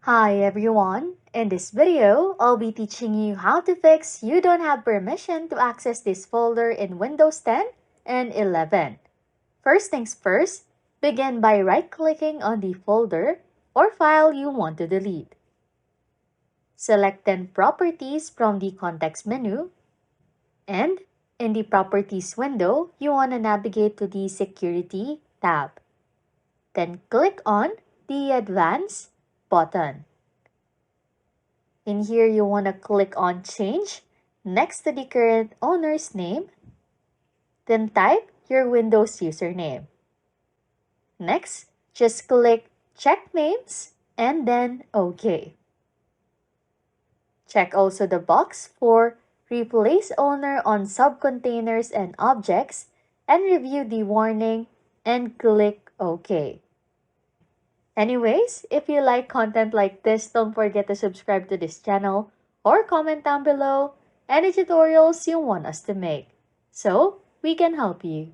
Hi everyone! In this video, I'll be teaching you how to fix you don't have permission to access this folder in Windows 10 and 11. First things first, begin by right-clicking on the folder or file you want to delete. Select then Properties from the context menu, and in the Properties window, you want to navigate to the Security tab. Then click on the Advanced button. In here, you want to click on Change next to the current owner's name. Then type your Windows username. Next, just click Check Names and then OK. Check also the box for Replace Owner on Subcontainers and Objects and review the warning and click OK. Anyways, if you like content like this, don't forget to subscribe to this channel or comment down below any tutorials you want us to make so we can help you.